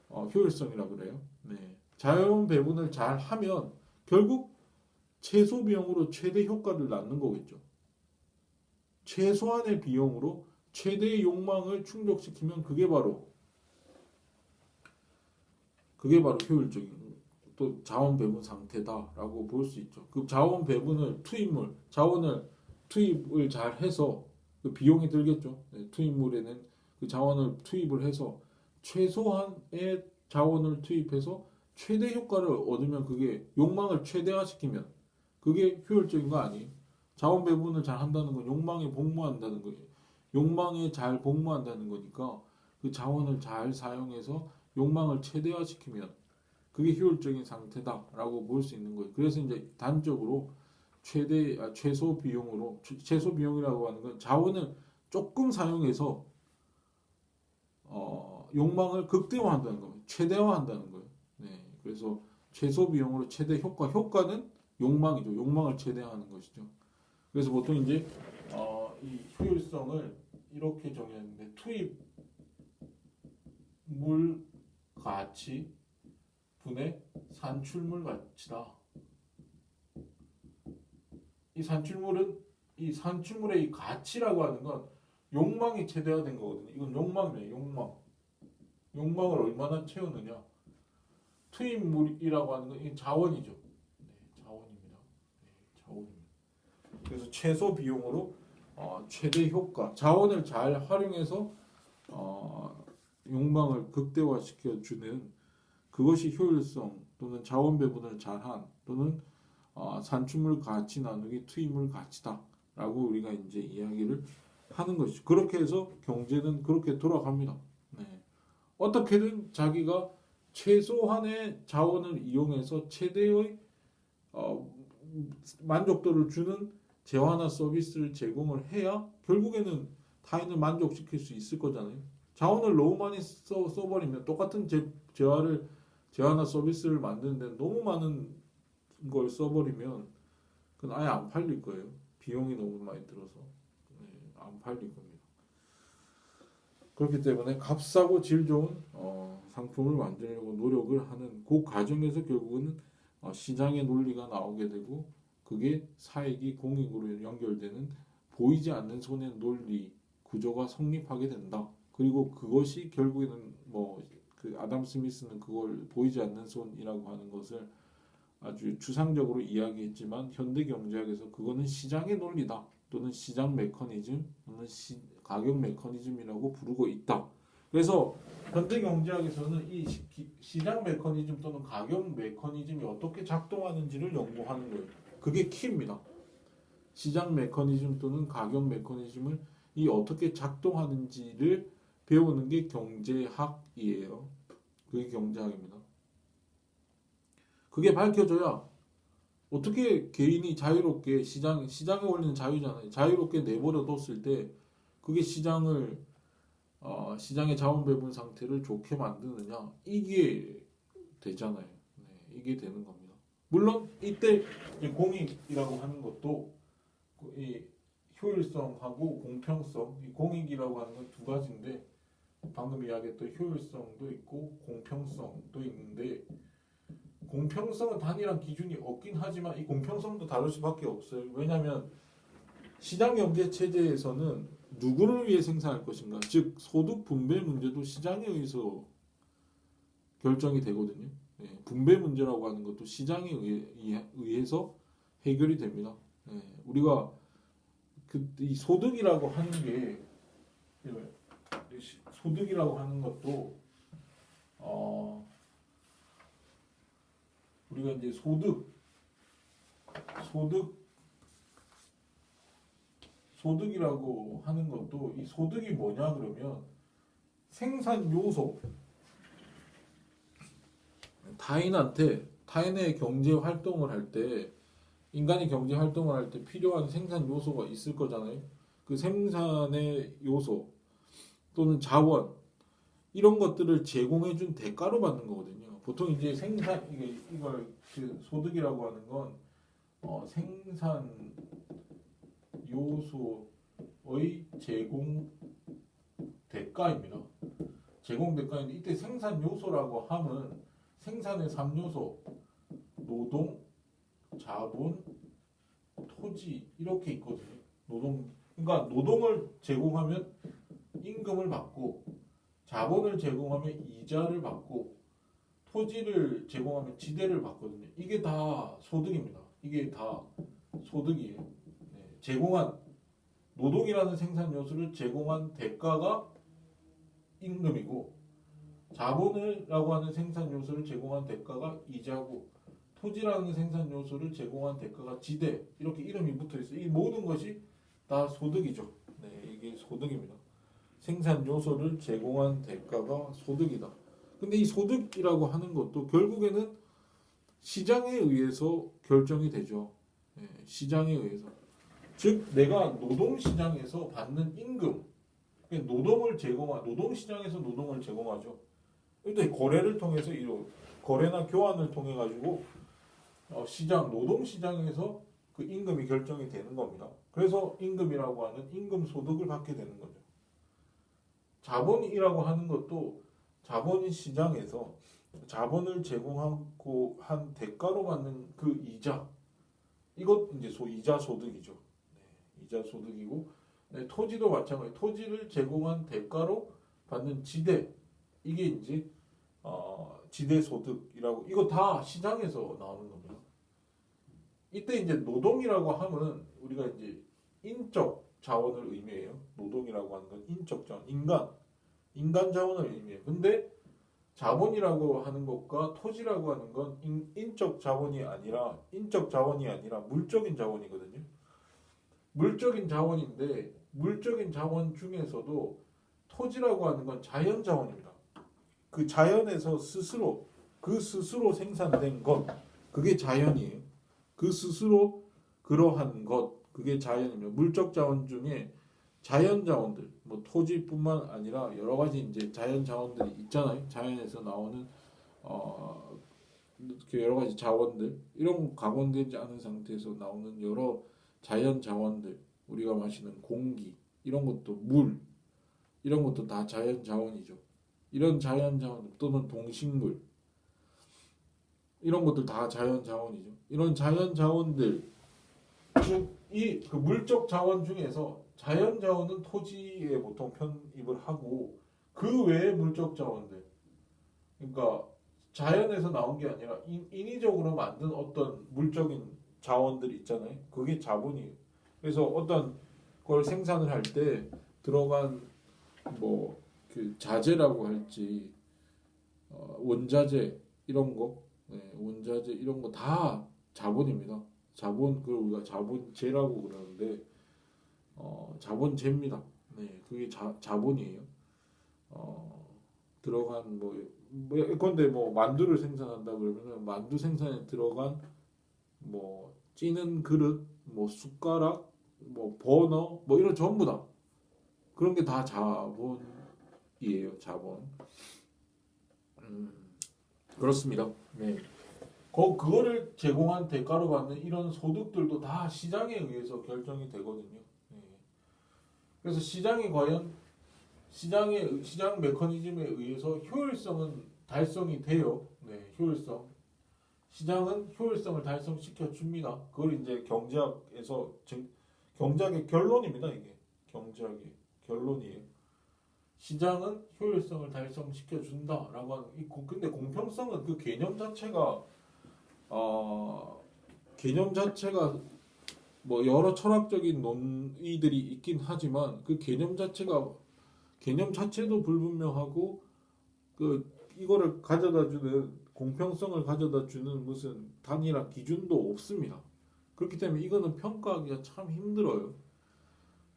효율성이라고 그래요. 네. 자원 배분을 잘 하면 결국 최소 비용으로 최대 효과를 낳는 거겠죠. 최소한의 비용으로 최대의 욕망을 충족시키면 그게 바로 효율적인 또 자원 배분 상태다라고 볼 수 있죠. 그 자원 배분을 자원을 투입을 잘 해서 그 비용이 들겠죠. 네, 투입물에는 그 자원을 투입을 해서 최소한의 자원을 투입해서 최대 효과를 얻으면 그게 욕망을 최대화시키면 그게 효율적인 거 아니에요? 자원 배분을 잘 한다는 건 욕망에 복무한다는 거예요. 욕망에 잘 복무한다는 거니까 그 자원을 잘 사용해서 욕망을 최대화시키면 그게 효율적인 상태다라고 볼 수 있는 거예요. 그래서 이제 단적으로 최소 비용이라고 하는 건 자원을 조금 사용해서 욕망을 극대화한다는 거예요. 최대화한다는 거예요. 네, 그래서 최소 비용으로 최대 효과는 욕망이죠. 욕망을 최대화하는 것이죠. 그래서 보통 이제 이 효율성을 이렇게 정의하는데 투입물 가치 분의 산출물 가치다. 이 산출물의 이 가치라고 하는 건 욕망이 최대화된 거거든요. 이건 욕망이에요. 욕망을 얼마나 채우느냐. 투입물이라고 하는 건 이게 자원이죠. 네, 자원입니다. 네, 자원입니다. 그래서 최소 비용으로 최대 효과, 자원을 잘 활용해서 욕망을 극대화시켜 주는 그것이 효율성 또는 자원 배분을 잘한 또는 산출물 가치 나누기 투입물 가치다라고 우리가 이제 이야기를 하는 것이죠. 그렇게 해서 경제는 그렇게 돌아갑니다. 네. 어떻게든 자기가 최소한의 자원을 이용해서 최대의 만족도를 주는 재화나 서비스를 제공을 해야 결국에는 타인을 만족시킬 수 있을 거잖아요. 자원을 너무 많이 써버리면 똑같은 재화나 서비스를 만드는데 너무 많은 걸 써버리면 그건 아예 안 팔릴 거예요. 비용이 너무 많이 들어서 안 팔릴 겁니다. 그렇기 때문에 값싸고 질 좋은 상품을 만들려고 노력을 하는 그 과정에서 결국은 시장의 논리가 나오게 되고 그게 사익이 공익으로 연결되는 보이지 않는 손의 논리 구조가 성립하게 된다. 그리고 그것이 결국에는 그 아담 스미스는 그걸 보이지 않는 손이라고 하는 것을 아주 추상적으로 이야기했지만 현대 경제학에서 그거는 시장의 논리다 또는 시장 메커니즘 또는 가격 메커니즘이라고 부르고 있다. 그래서 현대 경제학에서는 이 시장 메커니즘 또는 가격 메커니즘이 어떻게 작동하는지를 연구하는 거예요. 그게 키입니다. 시장 메커니즘 또는 가격 메커니즘을 이 어떻게 작동하는지를 배우는 게 경제학이에요. 그게 경제학입니다. 그게 밝혀져야 어떻게 개인이 자유롭게 시장의 원리는 자유잖아요. 자유롭게 내버려 뒀을 때 그게 시장의 자원 배분 상태를 좋게 만드느냐 이게 되잖아요. 네, 이게 되는 겁니다. 물론 이때 공익이라고 하는 것도 이 효율성하고 공평성, 이 공익이라고 하는 건 두 가지인데 방금 이야기했던 효율성도 있고 공평성도 있는데 공평성은 단일한 기준이 없긴 하지만 이 공평성도 다를 수밖에 없어요. 왜냐하면 시장 경제 체제에서는 누구를 위해 생산할 것인가, 즉 소득 분배 문제도 시장에 의해서 결정이 되거든요. 예, 분배 문제라고 하는 것도 시장에 의해서 해결이 됩니다. 예, 우리가 이 소득이라고 하는 게 소득이라고 하는 것도 우리가 이제 소득이라고 하는 것도 이 소득이 뭐냐 그러면 생산 요소 타인의 경제 활동을 할 때 인간이 경제 활동을 할 때 필요한 생산 요소가 있을 거잖아요. 그 생산의 요소 또는 자원 이런 것들을 제공해 준 대가로 받는 거거든요. 보통 이제 이걸 그 소득이라고 하는 건 생산 요소의 제공 대가입니다. 제공 대가인데 이때 생산 요소라고 하면 생산의 3요소 노동, 자본, 토지 이렇게 있거든요. 그러니까 노동을 제공하면 임금을 받고 자본을 제공하면 이자를 받고 토지를 제공하면 지대를 받거든요. 이게 다 소득입니다. 이게 다 소득이에요. 네. 제공한 노동이라는 생산 요소를 제공한 대가가 임금이고 자본이라고 하는 생산 요소를 제공한 대가가 이자고 토지라는 생산 요소를 제공한 대가가 지대 이렇게 이름이 붙어 있어요. 이 모든 것이 다 소득이죠. 네, 이게 소득입니다. 생산 요소를 제공한 대가가 소득이다. 근데 이 소득이라고 하는 것도 결국에는 시장에 의해서 결정이 되죠. 네, 시장에 의해서. 즉 내가 노동시장에서 받는 임금, 노동시장에서 노동을 제공하죠. 일단 거래를 통해서 거래나 교환을 통해 가지고 노동시장에서 그 임금이 결정이 되는 겁니다. 그래서 임금이라고 하는 임금 소득을 받게 되는 거죠. 자본이라고 하는 것도 자본이 시장에서 자본을 제공하고 한 대가로 받는 그 이자, 이것 이제 이자 소득이죠. 네, 이자 소득이고, 네, 토지도 마찬가지. 토지를 제공한 대가로 받는 지대, 이게 이제 지대 소득이라고, 이거 다 시장에서 나오는 겁니다. 이때 이제 노동이라고 하면 우리가 이제 인적 자원을 의미해요. 노동이라고 하는 건 인적 자원, 인간 자원을 의미해요. 근데 자본이라고 하는 것과 토지라고 하는 건 인적 자원이 아니라 물적인 자원이거든요. 물적인 자원인데 물적인 자원 중에서도 토지라고 하는 건 자연 자원입니다. 그 자연에서 그 스스로 생산된 것, 그게 자연이에요. 그 스스로 그러한 것, 그게 자연입니다. 물적 자원 중에 자연 자원들, 뭐 토지뿐만 아니라 여러 가지 이제 자연 자원들이 있잖아요. 자연에서 나오는 이렇게 여러 가지 자원들, 이런 가공되지 않은 상태에서 나오는 여러 자연 자원들, 우리가 마시는 공기, 이런 것도 물, 이런 것도 다 자연 자원이죠. 이런 자연 자원 또는 동식물, 이런 것들 다 자연 자원이죠. 이런 자연 자원들, 이 그 물적 자원 중에서 자연 자원은 토지에 보통 편입을 하고, 그 외의 물적 자원들, 그러니까 자연에서 나온 게 아니라 인위적으로 만든 어떤 물적인 자원들 있잖아요. 그게 자본이에요. 그래서 어떤 걸 생산을 할 때 들어간 뭐 그 자재라고 할지 원자재 이런 거, 네, 원자재 이런 거 다 자본입니다. 자본, 그걸 우리가 자본재라고 그러는데 자본재입니다. 네, 그게 자본이에요. 들어간 예컨대 뭐 만두를 생산한다 그러면은 만두 생산에 들어간 뭐 찌는 그릇, 뭐 숟가락, 뭐 버너, 뭐 이런 전부 다 그런 게 다 자본이에요. 자본. 음, 그렇습니다. 네. 그거를 제공한 대가로 받는 이런 소득들도 다 시장에 의해서 결정이 되거든요. 네. 그래서 시장이 과연 시장 메커니즘에 의해서 효율성은 달성이 돼요. 네, 효율성. 시장은 효율성을 달성시켜 줍니다. 그걸 이제 경제학의 결론입니다. 이게 경제학의 결론이에요. 시장은 효율성을 달성시켜 준다라고 하는 근데 공평성은 그 개념 자체가 뭐 여러 철학적인 논의들이 있긴 하지만 그 개념 자체도 불분명하고 이거를 가져다 주는 공평성을 가져다 주는 무슨 단위나 기준도 없습니다. 그렇기 때문에 이거는 평가하기가 참 힘들어요.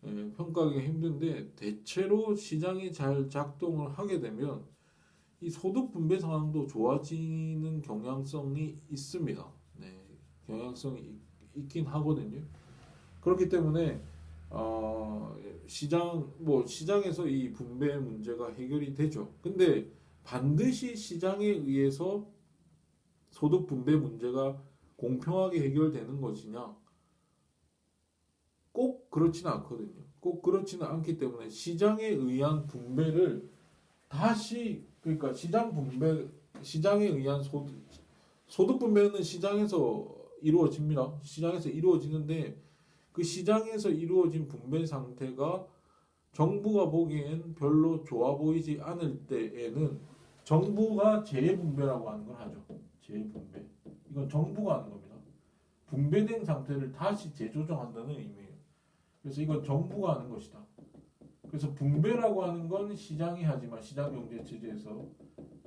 예, 평가하기가 힘든데 대체로 시장이 잘 작동을 하게 되면 이 소득 분배 상황도 좋아지는 경향성이 있습니다. 네, 경향성이 있긴 하거든요. 그렇기 때문에 시장에서 이 분배 문제가 해결이 되죠. 근데 반드시 시장에 의해서 소득 분배 문제가 공평하게 해결되는 것이냐? 꼭 그렇지는 않거든요. 꼭 그렇지는 않기 때문에 시장에 의한 분배를 그러니까 시장에 의한 소득 분배는 시장에서 이루어집니다. 시장에서 이루어지는데 그 시장에서 이루어진 분배 상태가 정부가 보기엔 별로 좋아 보이지 않을 때에는 정부가 재분배라고 하는 걸 하죠. 재분배. 이건 정부가 하는 겁니다. 분배된 상태를 다시 재조정한다는 의미예요. 그래서 이건 정부가 하는 것이다. 그래서 분배라고 하는 건 시장이 하지만 시장 경제 체제에서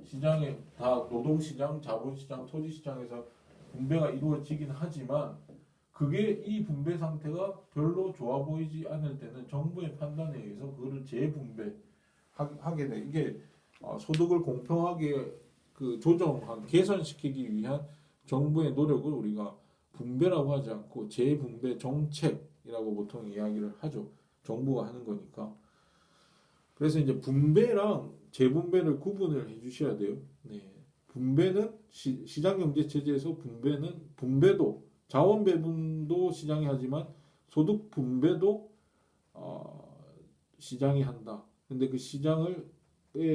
시장에 다 노동시장, 자본시장, 토지시장에서 분배가 이루어지긴 하지만 그게 이 분배 상태가 별로 좋아 보이지 않을 때는 정부의 판단에 의해서 그거를 재분배하게 돼. 이게 소득을 공평하게 개선시키기 위한 정부의 노력을 우리가 분배라고 하지 않고 재분배 정책이라고 보통 이야기를 하죠. 정부가 하는 거니까. 그래서 이제 분배랑 재분배를 구분을 해주셔야 돼요. 네. 분배는 시장 경제 체제에서 분배도 자원 배분도 시장이 하지만 소득 분배도 시장이 한다. 근데 그 시장의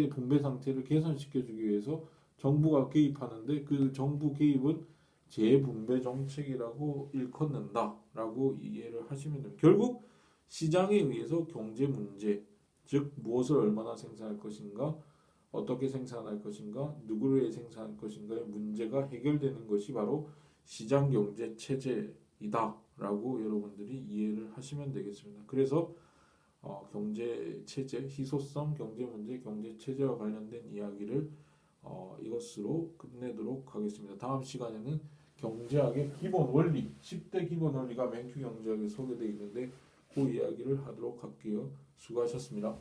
분배 상태를 개선시켜주기 위해서 정부가 개입하는데 그 정부 개입은 재분배 정책이라고 일컫는다라고 이해를 하시면 됩니다. 결국 시장에 의해서 경제 문제, 즉 무엇을 얼마나 생산할 것인가, 어떻게 생산할 것인가, 누구를 위해 생산할 것인가의 문제가 해결되는 것이 바로 시장 경제 체제이다라고 여러분들이 이해를 하시면 되겠습니다. 그래서 경제 체제, 희소성 경제 문제, 경제 체제와 관련된 이야기를 이것으로 끝내도록 하겠습니다. 다음 시간에는 경제학의 기본 원리, 10대 기본 원리가 맨큐 경제학에 소개되어 있는데 그 이야기를 하도록 할게요. 수고하셨습니다.